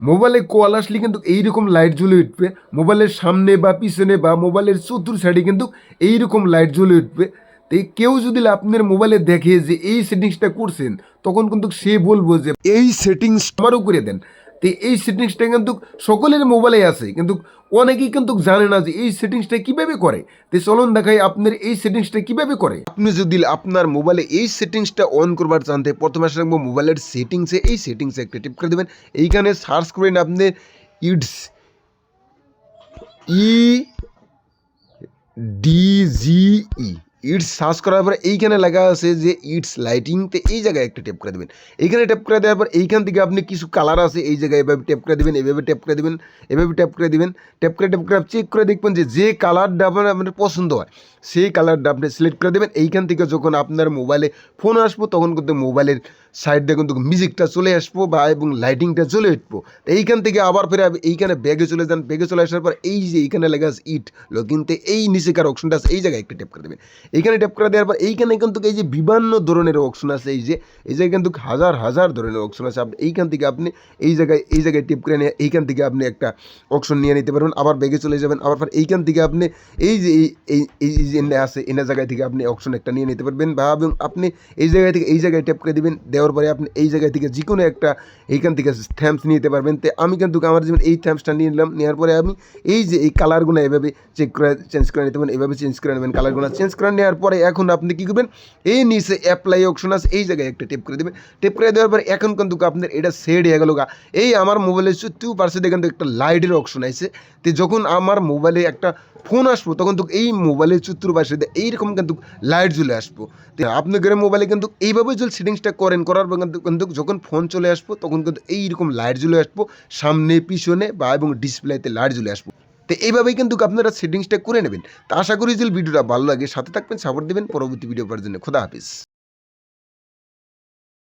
মোবাইলে কল আসলে কিন্তু এইরকম লাইট জ্বলে উঠবে, মোবাইলের সামনে বা পিছনে বা মোবাইলের চতুর সাইডে কিন্তু এইরকম লাইট জ্বলে উঠবে। তো কেউ যদি আপনার মোবাইলে দেখে যে এই সেটিংসটা করছেন, তখন কিন্তু সে বলবো যে এই সেটিংস আমারও করে দেন। তো এই সেটিংসটা কিন্তু সকলের মোবাইলে আছে, কিন্তু অনেকেই কিন্তু জানে না যে এই সেটিংসটা কিভাবে করে। তো চলুন দেখাই আপনার এই সেটিংসটা কিভাবে করে। আপনি যদি আপনার মোবাইলে এই সেটিংসটা অন করবার চান, তাই প্রথমে আসলে মোবাইলের সেটিংসে, এই সেটিংসে একটা টিপ করে দেবেন। এইখানে সার্চ করেন আপনি it's E DGE it's search করার পর এইখানে লেখা আছে যে ইটস লাইটিং। তো এই জায়গায় একটা ট্যাপ করে দেবেন। এইখানে ট্যাপ করে দেওয়ার পর এইখান থেকে আপনি কিছু কালার আছে, এই জায়গায় এভাবে ট্যাপ করে দেবেন, এভাবে ট্যাপ করে দেবেন, এভাবে ট্যাপ করে দেবেন। ট্যাপ করে চেক করে দেখবেন যে কালারটা আপনার পছন্দ হয়, সেই কালারটা আপনি সিলেক্ট করে দেবেন। এইখান থেকে যখন আপনার মোবাইলে ফোন আসবো, তখন কিন্তু মোবাইলের সাইডে কিন্তু মিউজিকটা চলে আসবো বা এবং লাইটিংটা চলে উঠবো। তো এইখান থেকে আবার ফেরে এইখানে ব্যাগে চলে যান। ব্যাগে চলে আসার পর এই যে এইখানে লেখা আছে ইট লগইনতে, এই নিচেকার অপশনটা আছে, এই জায়গায় একটা ট্যাপ করে দেবেন। এইখানে ট্যাপ করে দেওয়ার পর এইখানে কিন্তু এই যে বিভিন্ন ধরনের অপশন আছে, এই জায়গায় কিন্তু হাজার হাজার ধরনের অপশন আছে। আপনি এইখান থেকে আপনি এই জায়গায় টিপ করে নিয়ে এইখান থেকে আপনি একটা অপশন নিয়ে নিতে পারবেন। আবার ব্যাগে চলে যাবেন। আবার পর এইখান থেকে আপনি এই যে যে এনে আছে, এনে জায়গায় থেকে আপনি অপশন একটা নিয়ে নিতে পারবেন। বা এবং আপনি এই জায়গায় থেকে এই জায়গায় ট্যাপ করে দেবেন। দেওয়ার পরে আপনি এই জায়গায় থেকে যে কোনো একটা এইখান থেকে থ্যাম্পস নিতে পারবেন। তো আমি কিন্তু আমার যেমন এই থ্যাম্পসটা নিয়ে নিলাম। নেওয়ার পরে আমি এই যে এই কালারগুলো এভাবে চেঞ্জ করে নিতে পারেন, এভাবে চেঞ্জ করে নেবেন। কালারগুলো চেঞ্জ করে নেওয়ার পরে এখন আপনি কী করবেন, এই নিচে অ্যাপ্লাই অপশন আছে, এই জায়গায় একটা টেপ করে দেবেন। টেপ করে দেওয়ার পরে এখন কিন্তু আপনার এটা সেট হয়ে গেল। এই আমার মোবাইলের 2% কিন্তু একটা লাইটের অপশন আছে। তো যখন আমার মোবাইলে একটা ফোন আসবো, তখন তো এই মোবাইলের চতুর্পাশে এইরকম কিন্তু লাইট জ্বলে আসবো। তো আপনাদের মোবাইলে কিন্তু এইভাবে যদি সেটিংসটা করার পর কিন্তু যখন ফোন চলে আসবো, তখন কিন্তু এইরকম লাইট জ্বলে আসবো, সামনে পিছনে বা এবং ডিসপ্লেতে লাইট জ্বলে আসবো। তো এইভাবেই কিন্তু আপনারা সেটিংসটা করে নেবেন। তা আশা করি যদি ভিডিওটা ভালো লাগে, সাথে থাকবেন, সাপোর্ট দেবেন পরবর্তী ভিডিও পাওয়ার জন্য। খোদা হাফিজ।